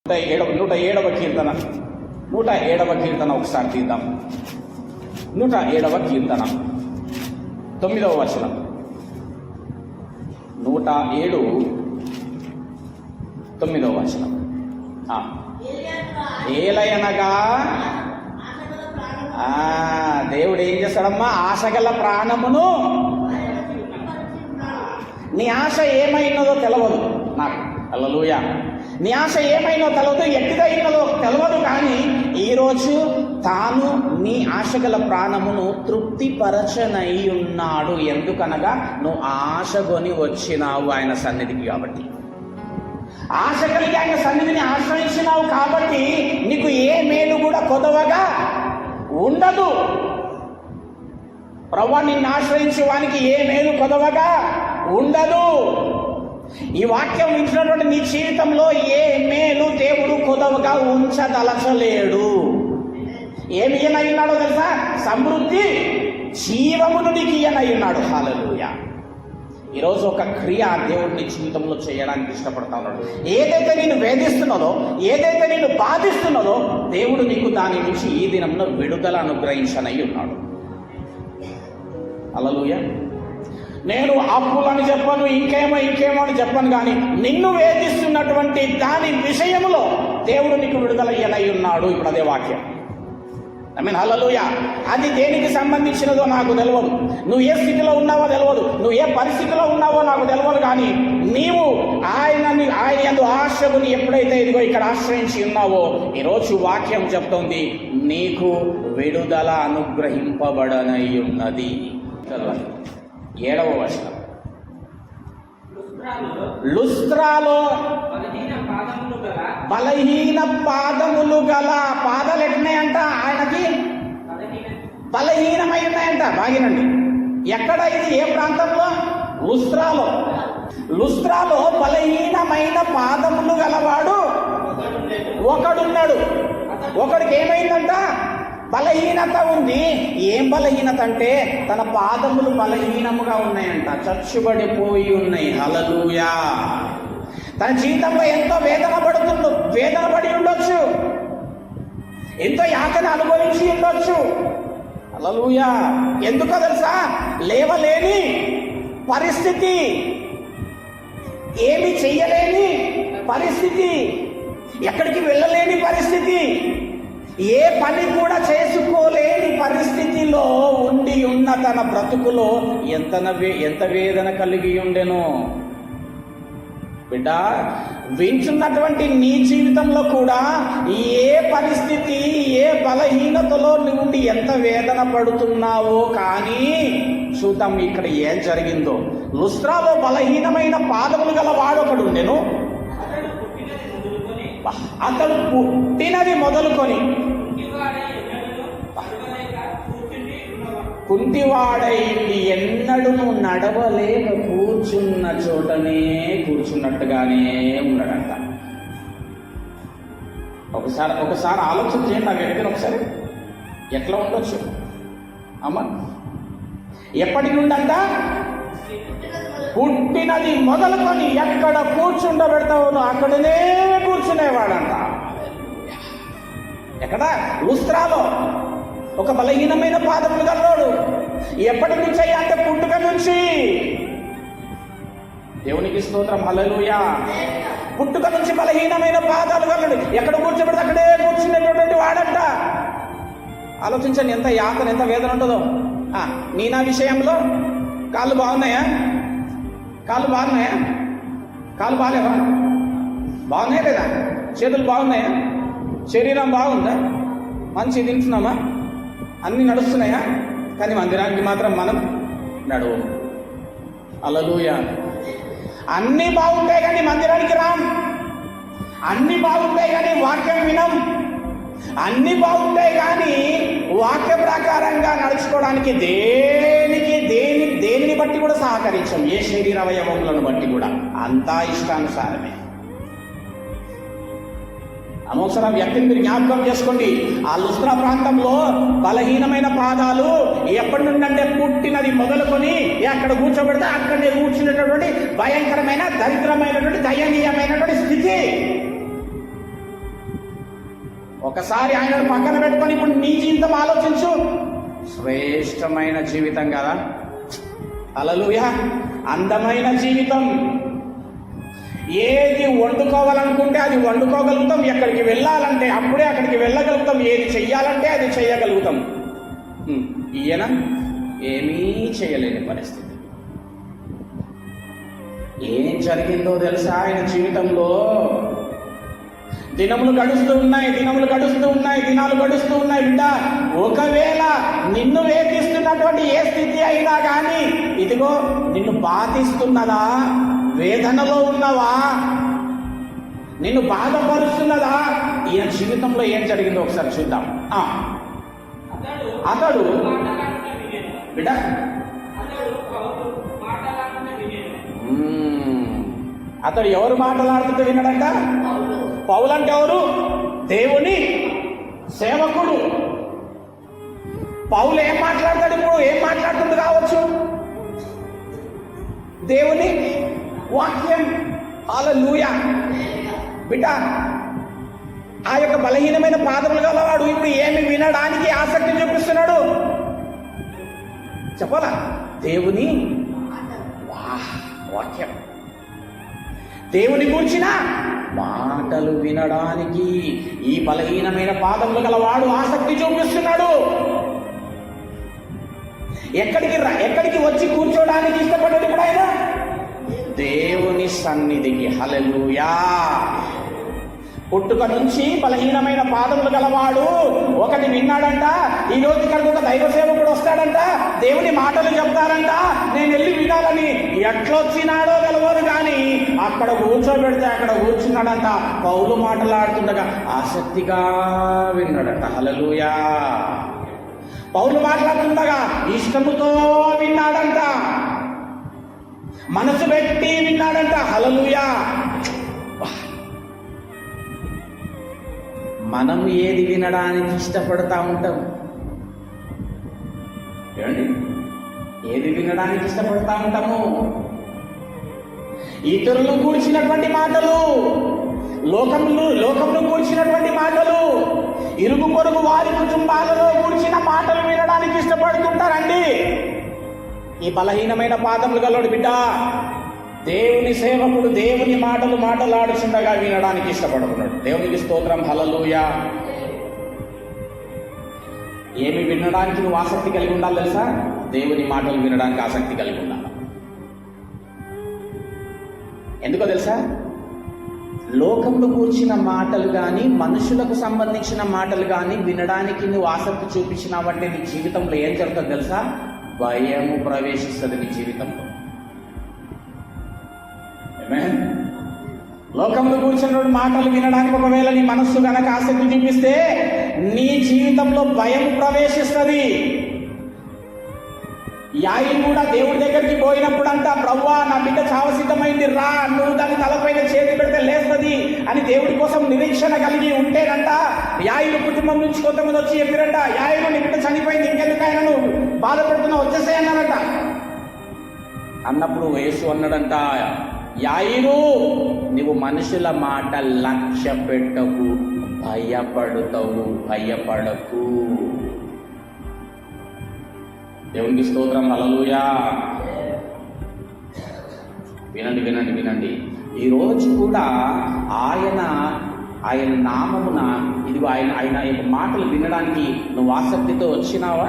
107వ కీర్తన 107వ కీర్తన ఒకసారి తీద్దాం. 107వ కీర్తన 9వ వచనం. 107 9వ వచనం. ఏలయనగా దేవుడు ఏం చేస్తాడమ్మా? ఆశగల ప్రాణమును. నీ ఆశ ఏమైనదో తెలవదు నాకు. హల్లెలూయా. నీ ఆశ ఏమైనో తెలవదు, ఎట్టిదైనదో తెలవదు. కానీ ఈరోజు తాను నీ ఆశగల ప్రాణమును తృప్తిపరచనై ఉన్నాడు. ఎందుకనగా నువ్వు ఆశగొని వచ్చినావు ఆయన సన్నిధికి. కాబట్టి ఆశ కలిగి ఆయన సన్నిధిని ఆశ్రయించినావు కాబట్టి నీకు ఏ మేలు కూడా కొదవగా ఉండదు. ప్రభువా, నిన్ను ఆశ్రయించే వానికి ఏ మేలు కొదవగా ఉండదు. ఈ వాక్యం వింటున్నటువంటి నీ జీవితంలో ఏ మేలు దేవుడు కొదవగా ఉంచదలచలేడు. ఏమి ఇయ్యనయ్యున్నాడో తెలుసా? సమృద్ధి జీవమును నీకు ఇయ్యనయ్యున్నాడు. హల్లెలూయా. ఈరోజు ఒక క్రియ దేవుడు నీ జీవితంలో చేయడానికి ఇష్టపడతా ఉన్నాడు. ఏదైతే నేను వేధిస్తున్నదో, ఏదైతే నేను బాధిస్తున్నదో, దేవుడు నీకు దాని నుంచి ఈ దినంలో విడుదల అనుగ్రహించనై ఉన్నాడు. హల్లెలూయా. నేను అప్పులని చెప్పను, ఇంకేమో అని చెప్పను. కానీ నిన్ను వేధిస్తున్నటువంటి దాని విషయంలో దేవుడు నీకు విడుదల ఇయ్యనై ఉన్నాడు. ఇప్పుడు అదే వాక్యం. హల్లెలూయా. అది దేనికి సంబంధించినదో నాకు తెలియదు, నువ్వు ఏ స్థితిలో ఉన్నావో తెలియదు, నువ్వు ఏ పరిస్థితిలో ఉన్నావో నాకు తెలియదు. కానీ నీవు ఆయన యందు ఆశకుని ఎప్పుడైతే ఇదిగో ఇక్కడ ఆశ్రయించి ఉన్నావో, ఈరోజు వాక్యం చెప్తోంది నీకు విడుదల అనుగ్రహింపబడనై ఉన్నది. 7వ వచనం. లుస్త్రాలో బలహీన పాదములు గల. పాదాలు ఎట్లున్నాయంట? ఆయనకి బలహీనమై ఉన్నాయంట. బాగినండి. ఎక్కడ ఇది? ఏ ప్రాంతంలో? లుస్త్రాలో బలహీనమైన పాదములు గలవాడు ఒకడున్నాడు. ఒకడికి ఏమైందంట? బలహీనత ఉంది. ఏం బలహీనత అంటే తన పాదములు బలహీనముగా ఉన్నాయంట, చచ్చుబడిపోయి ఉన్నాయి. హల్లెలూయా. తన జీవితంలో ఎంతో వేదన పడి ఉండొచ్చు, ఎంతో యాతన అనుభవించి ఉండొచ్చు. హల్లెలూయా. ఎందుకో తెలుసా? లేవలేని పరిస్థితి, ఏమి చెయ్యలేని పరిస్థితి, ఎక్కడికి వెళ్ళలేని పరిస్థితి, ఏ పని కూడా చేసుకోలేని పరిస్థితిలో ఉండి ఉన్న తన బ్రతుకులో ఎంత వేదన కలిగి ఉండెనో. బిడ్డ, వింటున్నటువంటి నీ జీవితంలో కూడా ఏ పరిస్థితి, ఏ బలహీనతలో నుండి ఎంత వేదన పడుతున్నావో. కానీ చూద్దాం ఇక్కడ ఏం జరిగిందో. లుస్త్రాలో బలహీనమైన పాదములు గల వాడొకడు ఉండెను. అతడు పుట్టినది మొదలుకొని కుంటివాడై ఎన్నడూ నడవలేక కూర్చున్న చోటనే కూర్చున్నట్టుగానే ఉన్నాడంట. ఒకసారి ఆలోచన చేయండి. నాకు ఎక్కడ ఒకసారి ఎట్లా ఉండొచ్చు అమ్మ? ఎప్పటి నుండంట? పుట్టినది మొదలుకొని ఎక్కడ కూర్చుండబెడతావు అక్కడనే కూర్చునేవాడంట. ఎక్కడ? లుస్త్రాలో. ఒక బలహీనమైన పాదములు గల్లోడు. ఎప్పటి నుంచి అయ్యా అంటే పుట్టుక నుంచి. దేవునికి స్తోత్రం. హల్లెలూయా. పుట్టుక నుంచి బలహీనమైన పాదాలు గల్లోడు. ఎక్కడ కూర్చోబెడితే అక్కడే కూర్చునేటటువంటి వాడంట. ఆలోచించండి ఎంత యాతన, ఎంత వేదన ఉంటుందో. నీ నా విషయంలో కాళ్ళు బాగున్నాయా? కాళ్ళు బాగాలేవా? బాగున్నాయా లేదా? చేతులు బాగున్నాయా? శరీరం బాగుందా? మంచి తింటున్నామా? అన్నీ నడుస్తున్నాయా? కానీ మందిరానికి మాత్రం మనం నడువు. హల్లెలూయా. అన్నీ బాగుంటాయి కానీ మందిరానికి రాం. అన్నీ బాగుంటాయి కానీ వాక్యం వినం. అన్నీ బాగుంటాయి కానీ వాక్య ప్రకారంగా నడుచుకోవడానికి దేనిని బట్టి కూడా సహకరించాం. ఏ శరీర అవయవములను బట్టి కూడా అంతా ఇష్టానుసారమే. అనవసరం వ్యక్తిని మీరు జ్ఞాపకం చేసుకోండి. ఆ లుస్త్రా ప్రాంతంలో బలహీనమైన పాదాలు ఎప్పటి నుండి అంటే పుట్టినది మొదలుకొని అక్కడ కూర్చోబెడితే అక్కడే కూర్చునేటటువంటి భయంకరమైన, దరిద్రమైనటువంటి, దయనీయమైనటువంటి స్థితి. ఒకసారి ఆయనను పక్కన పెట్టుకొని ఇప్పుడు నీ జీవితం ఆలోచించు. శ్రేష్టమైన జీవితం కదా, హల్లెలూయా, అందమైన జీవితం. ఏది వండుకోవాలనుకుంటే అది వండుకోగలుగుతాం, ఎక్కడికి వెళ్ళాలంటే అప్పుడే అక్కడికి వెళ్ళగలుగుతాం, ఏది చెయ్యాలంటే అది చెయ్యగలుగుతాం. ఈయన ఏమీ చేయలేని పరిస్థితి. ఏం జరిగిందో తెలుసా ఆయన జీవితంలో? దినాలు గడుస్తూ ఉన్నాయి బిడ్డ. ఒకవేళ నిన్ను వేధిస్తున్నటువంటి ఏ స్థితి అయినా కానీ, ఇదిగో నిన్ను బాధిస్తున్నదా, వేదనలో ఉన్నవా, నిన్ను బాధపరుస్తున్నదా, ఈయన జీవితంలో ఏం జరిగిందో ఒకసారి చూద్దాం. అతడు బిడ్డ అతడు ఎవరు మాట్లాడుతుంటే విన్నాడంట? పౌలు అంటే ఎవరు? దేవుని సేవకుడు. పౌలు ఏం మాట్లాడతాడు? ఇప్పుడు ఏం మాట్లాడుతుంది కావచ్చు? దేవుని వాక్యం. హల్లెలూయా. బిడ్డ, ఆ యొక్క బలహీనమైన పాదములు గలవాడు ఇప్పుడు ఏమి వినడానికి ఆసక్తి చూపిస్తున్నాడు చెప్పాలా? దేవుని వాక్యం, దేవుని కూర్చిన మాటలు వినడానికి ఈ బలహీనమైన పాదములు గలవాడు ఆసక్తి చూపిస్తున్నాడు. ఎక్కడికి వచ్చి కూర్చోడానికి ఇష్టపడ్డాడు ఇప్పుడు ఆయన? దేవుని సన్నిధికి. హల్లెలూయా. పుట్టుక నుంచి బలహీనమైన పాదములు గలవాడు ఒకటి విన్నాడంట. ఈ రోజు ఇక్కడికి ఒక దైవ సేవకుడు వస్తాడంట, దేవుని మాటలు చెప్తారంట, నేను వెళ్ళి వినాలని. ఎట్లొచ్చినాడో తెలవదు కానీ అక్కడ కూర్చోబెడితే అక్కడ కూర్చున్నాడంట. పౌలు మాట్లాడుతుండగా ఆసక్తిగా విన్నాడంట. హల్లెలూయా. పౌలు మాట్లాడుతుండగా ఇష్టముతో విన్నాడంట, మనసు పెట్టి విన్నాడంట. హల్లెలూయా. మనం ఏది వినడానికి ఇష్టపడతా ఉంటాం? ఏమండి, ఏది వినడానికి ఇష్టపడతా ఉంటాము? ఇతరులు కూర్చినటువంటి మాటలు, లోకంలో కూర్చినటువంటి మాటలు, ఇరుగు పొరుగు వారి కుటుంబాలలో కూర్చిన మాటలు వినడానికి ఇష్టపడుతుంటారండి. ఈ బలహీనమైన పాదములు గలవాడు బిడ్డ, దేవుని సేవకుడు దేవుని మాటలు మాటలాడుచుండగా వినడానికి ఇష్టపడుతున్నాడు. దేవునికి స్తోత్రం. హల్లెలూయా. ఏమి వినడానికి నువ్వు ఆసక్తి కలిగి ఉండాలి తెలుసా? దేవుని మాటలు వినడానికి ఆసక్తి కలిగి ఉండాలి. ఎందుకో తెలుసా? లోకంలో కూర్చిన మాటలు కానీ, మనుషులకు సంబంధించిన మాటలు కానీ వినడానికి నువ్వు ఆసక్తి చూపించినావంటే నీ జీవితంలో ఏం జరుగుతుంది తెలుసా? భయము ప్రవేశిస్తుంది నీ జీవితంలో. లోకంలో కూర్చున్న మాటలు వినడానికి ఒకవేళ నీ మనస్సు గనక ఆసక్తి చూపిస్తే నీ జీవితంలో భయం ప్రవేశిస్తుంది. యాయిలు కూడా దేవుడి దగ్గరికి పోయినప్పుడు అంట, ప్రభువా నా బిడ్డ చావ సిద్ధమైంది, రా, నువ్వు దాని తలపైన చేతి పెడితే లేస్తుంది అని దేవుడి కోసం నిరీక్షణ కలిగి ఉంటేనంట. యాయిలు కుటుంబం నుంచి కొంతమంది వచ్చి చెప్పారంట, యాయిలు నీ బిడ్డ చనిపోయింది, ఇంకెందుకైనా నువ్వు బాధపడుతున్నావు, వచ్చేసేయన్నారంట. అన్నప్పుడు యేసు అన్నాడంట, యాయిరు, నీవు మనుషుల మాట లక్ష్య పెట్టకు, భయపడకు. దేవునికి స్తోత్రం. హల్లెలూయా. వినండి. ఈరోజు కూడా ఆయన నామమున ఇదిగో ఆయన యొక్క మాటలు వినడానికి నువ్వు ఆసక్తితో వచ్చినావా?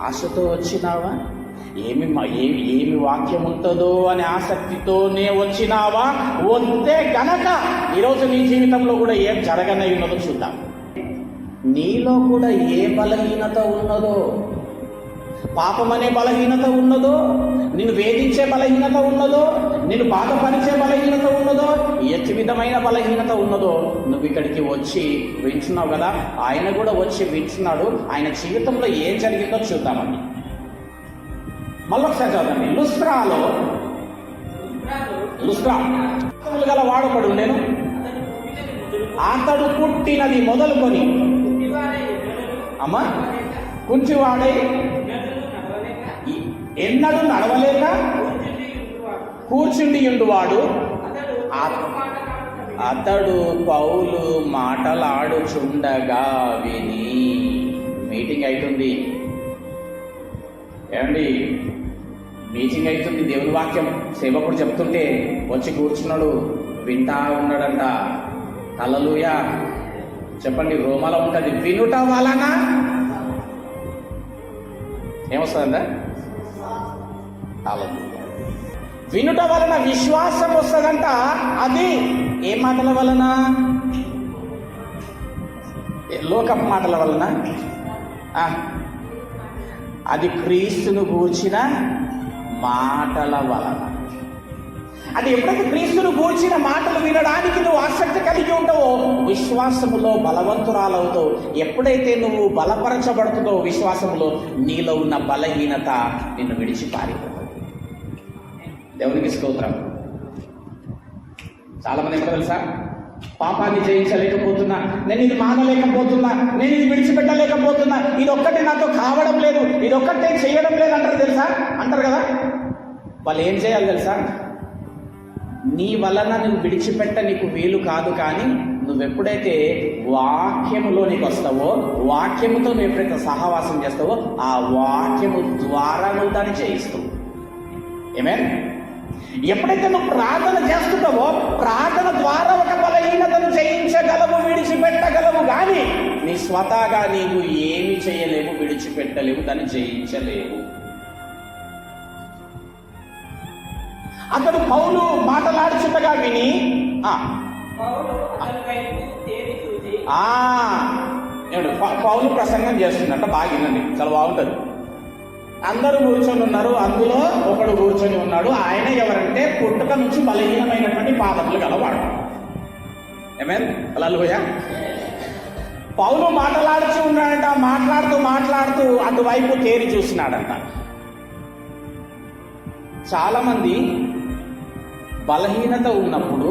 ఆశతో వచ్చినావా? ఏమి వాక్యం ఉంటుందో అనే ఆసక్తితోనే వచ్చినావా? వస్తే గనక ఈరోజు నీ జీవితంలో కూడా ఏం జరగనై ఉన్నదో చూద్దాం. నీలో కూడా ఏ బలహీనత ఉన్నదో, పాపం అనే బలహీనత ఉన్నదో, నిన్ను వేధించే బలహీనత ఉన్నదో, నిన్ను బాధపరిచే బలహీనత ఉన్నదో, ఎట్టి విధమైన బలహీనత ఉన్నదో, నువ్వు ఇక్కడికి వచ్చి వింటున్నావు కదా, ఆయన కూడా వచ్చి వింటున్నాడు. ఆయన జీవితంలో ఏం జరిగిందో చూద్దామండి. మళ్ళొకసారి చదవండి. లుస్త్రా గల వాడొకడు నేను, అతడు పుట్టినది మొదలుకొని అమ్మా కుంచివాడై ఎన్నడూ నడవలేక కూర్చుండి ఉండువాడు. అతడు పౌలు మాటలాడుచుండగా విని. మీటింగ్ అవుతుంది ఏమండి, మీటింగ్ అవుతుంది, దేవుని వాక్యం సేవకుడు చెప్తుంటే వచ్చి కూర్చున్నాడు, వింటా ఉన్నాడంట. హల్లెలూయా చెప్పండి. రోమాలో ఉంటుంది, వినుట వలన ఏమొస్తుందంట? హల్లెలూయా. వినుట వలన విశ్వాసం వస్తుందంట. అది ఏ మాటల వలన? లోక మాటల వలన. అది క్రీస్తును గూర్చిన మాటల వలన. అది ఎప్పుడైతే క్రీస్తును గూర్చిన మాటలు వినడానికి నువ్వు ఆసక్తి కలిగి ఉంటావో విశ్వాసములో బలవంతురాలవుతావు. ఎప్పుడైతే నువ్వు బలపరచబడుతుందో విశ్వాసములో నీలో ఉన్న బలహీనత నిన్ను విడిచి పారిపోతుంది. దేవునికి స్తోత్రం. చాలా మంది ఎక్కడ తెలుసా, పాపాన్ని జయించలేకపోతున్నా, నేను ఇది మానలేకపోతున్నా, నేను ఇది విడిచిపెట్టలేకపోతున్నా, ఇది ఒక్కటి నాతో కావడం లేదు, ఇది ఒక్కటే చేయడం లేదు అంటారు తెలుసా, అంటారు కదా. వాళ్ళు ఏం చేయాలి తెలుసా? నీ వలన నువ్వు విడిచిపెట్ట నీకు వీలు కాదు, కానీ నువ్వెప్పుడైతే వాక్యములోనికి వస్తావో, వాక్యముతో నువ్వు ఎప్పుడైతే సహవాసం చేస్తావో ఆ వాక్యము ద్వారా నువ్వు దాన్ని జయిస్తావు. ఏమేన్? ఎప్పుడైతే నువ్వు ప్రార్థన చేస్తున్నావో ప్రార్థన ద్వారా ఒక బలహీనతను జయించగలవు, విడిచిపెట్టగలవు. కానీ నీ స్వతహాగా నీకు ఏమి చేయలేవు, విడిచిపెట్టలేవు, దాన్ని జయించలేవు. అతడు పౌలు మాటలాడుచుండగా విని పౌలు ప్రసంగం చేస్తున్నట్ట. బాగా వినండి, చాలా బాగుంటుంది. అందరూ కూర్చొని ఉన్నారు, అందులో ఒకడు కూర్చొని ఉన్నాడు. ఆయన ఎవరంటే పుట్టుక నుంచి బలహీనమైనటువంటి పాదములు గలవాడు. ఏమేన్? హల్లెలూయా. పౌలు మాటలాడుతూ ఉన్నాడంట. మాట్లాడుతూ అటువైపు తేరి చూసినాడంట. చాలా మంది బలహీనత ఉన్నప్పుడు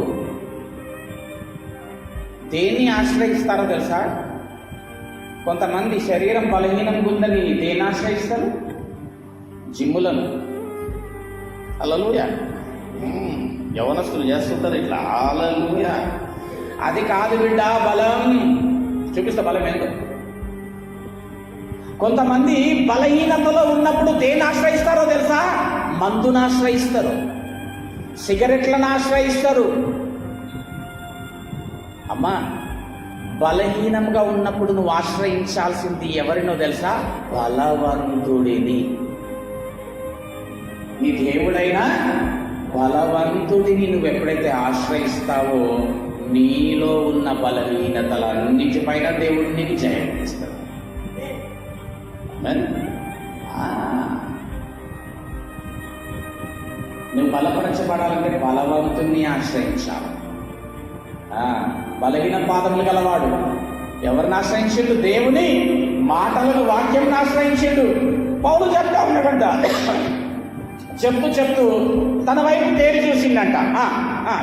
దేన్ని ఆశ్రయిస్తారో తెలుసా? కొంతమంది శరీరం బలహీనంగా ఉందని దేన్ని ఆశ్రయిస్తారు? జిమ్ములను. హల్లెలూయా. యవనస్తులు చేస్తుంటారు ఇట్లా. హల్లెలూయా. అది కాదు బిడ్డ బలం. చూపిస్తా బలం ఏంటో. కొంతమంది బలహీనతలో ఉన్నప్పుడు దేన్ని ఆశ్రయిస్తారో తెలుసా? మందును ఆశ్రయిస్తారు, సిగరెట్లను ఆశ్రయిస్తారు. అమ్మా, బలహీనంగా ఉన్నప్పుడు నువ్వు ఆశ్రయించాల్సింది ఎవరినో తెలుసా? బలవంతుడిని. నీ దేవుడైనా బలవంతుడిని నువ్వు ఎప్పుడైతే ఆశ్రయిస్తావో నీలో ఉన్న బలహీనతలన్నిటిపైన దేవుడు నీకు జయం ఇస్తాడు. నువ్వు బలపరచబడాలంటే బలవంతుణ్ణి ఆశ్రయించాలి. బలహీన పాదములు గలవాడు ఎవరిని ఆశ్రయించిండు? దేవుని మాటలను, వాక్యం ఆశ్రయించిండు. పౌలు చెప్తా ఉన్నాడంట. చెప్తూ తన వైపు తేరి చూసిండంట.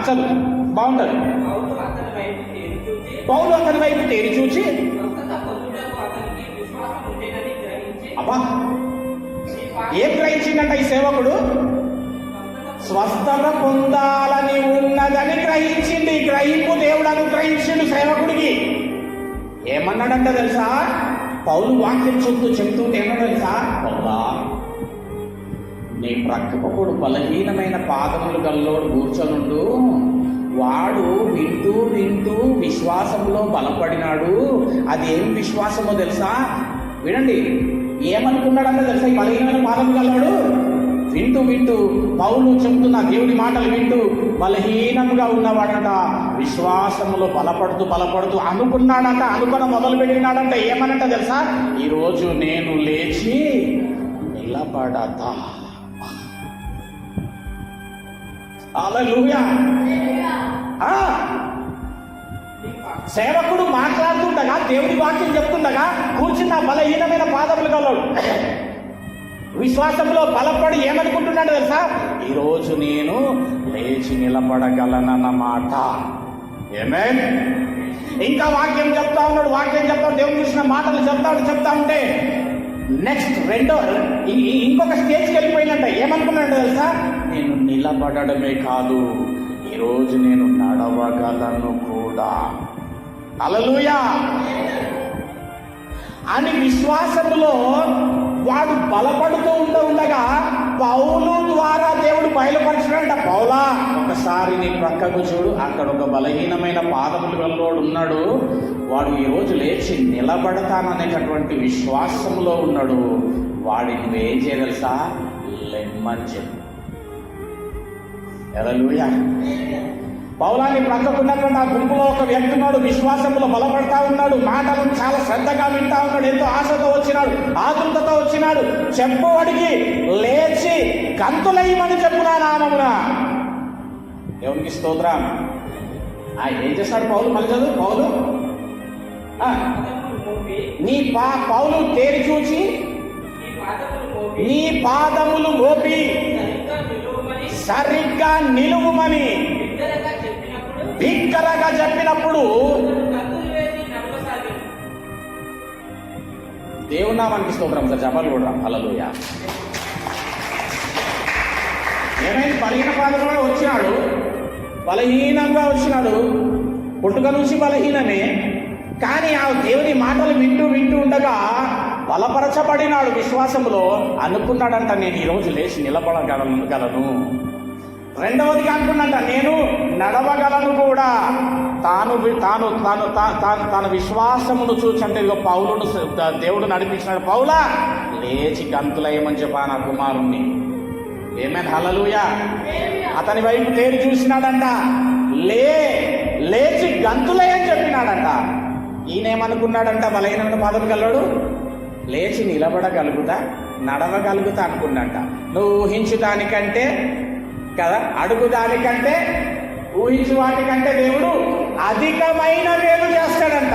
చదువు బాగుంటుంది. పౌలు అతని వైపు తేరి చూచి అబ్బా ఏం గ్రహించిందంట ఈ సేవకుడు? స్వస్థత పొందాలని ఉన్నదని గ్రహించింది. గ్రహింపు దేవుడు అనుగ్రహించిండు సేవకుడికి. ఏమన్నాడంట తెలుసా? పౌలు వాక్యం చెప్తుంటే ఏమన్నా తెలుసా? పౌలా, నీ ప్రక్కపకుడు బలహీనమైన పాదములు గల్లోడు కూర్చొనుండు, వాడు వింటూ విశ్వాసంలో బలపడినాడు. అది ఏం విశ్వాసమో తెలుసా? వినండి, ఏమనుకున్నాడంటే తెలుసా? ఈ బలహీనమైన పాదములు గల్లోడు వింటూ పౌలు చెప్తున్న దేవుడి మాటలు వింటూ బలహీనంగా ఉన్నవాడట. విశ్వాసములో బలపడుతూ అనుకున్నాడంట. అనుకున్న మొదలు పెట్టినాడంట. ఏమనంట తెలుసా? ఈరోజు నేను లేచి నిలబడతా. హల్లెలూయా. సేవకుడు మాట్లాడుతుండగా, దేవుడి వాక్యం చెప్తుండగా కూర్చున్న బలహీనమైన పాదములు గలవాడు విశ్వాసంలో బలపడి ఏమనుకుంటున్నాడు తెలుసా? ఈరోజు నేను లేచి నిలబడగలనన్నమాట. ఆమేన్. ఇంకా వాక్యం చెప్తా ఉన్నాడు. దేవుడు చూసిన మాటలు చెప్తా ఉంటే నెక్స్ట్ ఇంకొక స్టేజ్కి వెళ్ళిపోయినట్ట. ఏమనుకున్నాడు తెలుసా? నేను నిలబడమే కాదు, ఈరోజు నేను నడవగలను కూడా. హల్లెలూయా అని విశ్వాసములో వాడు బలపడుతూ ఉండగా పౌలు ద్వారా దేవుడు బయలుపరిచినాడంట. పౌలా, ఒకసారి నీ ప్రక్కకు చూడు, అక్కడ ఒక బలహీనమైన పాదములు గలవాడు ఉన్నాడు, వాడు ఈరోజు లేచి నిలబడతాననేటటువంటి విశ్వాసములో ఉన్నాడు, వాడిని నువ్వేం చేయగలుసా, లెమ్మని చెప్పు. హల్లెలూయా. పౌలాని ప్రక్కకున్నటువంటి ఆ గుంపులో ఒక వ్యక్తి ఉన్నాడు, విశ్వాసంలో బలపడతా ఉన్నాడు, మాటలను చాలా శ్రద్ధగా వింటా ఉన్నాడు, ఎంతో ఆశతో వచ్చినాడు, ఆతృతతో వచ్చినాడు. చెప్పవాడికి లేచి గంతులయ్యమని చెప్పునా నామమున. దేవునికి స్తోత్రం. ఏం చేస్తాడు పౌలు? మళ్ళీ చదువు. పౌలు పౌలు తేరి చూచి నీ పాదములు మోపి సరిగ్గా నిలువుమని బిగ్గరగా చెప్పినప్పుడు దేవుని నామానికి స్తోత్రం. జపాలు కూడా. హల్లెలూయా. ఏమైంది? బలహీన పాదంలో వచ్చినాడు, బలహీనంగా వచ్చినాడు, పుట్టుక నుంచి బలహీనమే. కానీ ఆ దేవుని మాటలు వింటూ ఉండగా బలపరచబడినాడు విశ్వాసంలో. అనుకున్నాడంట, నేను ఈరోజు లేచి నిలబడగలను. రెండవదిగా అనుకున్నట, నేను నడవగలను కూడా. తన విశ్వాసమును చూసి, అంటే ఇదిగో పౌలును దేవుడు నడిపించినాడు. పౌలా, లేచి గంతులయ్యమని చెప్పా నా కుమారుణ్ణి. ఏమైనా? హల్లెలూయా. అతని వైపు తేరి చూసినాడంట, లేచి గంతులయ్యని చెప్పినాడంట. ఈయనేమనుకున్నాడంట, బలహీనమైన పాదం గలడు, లేచి నిలబడగలుగుతా, నడవగలుగుతా అనుకున్నాడంట. నువ్వు ఊహించు దానికంటే కదా, అడుగు దానికంటే, ఊహించు వాటికంటే దేవుడు అధికమైన మేలు చేస్తాడంట.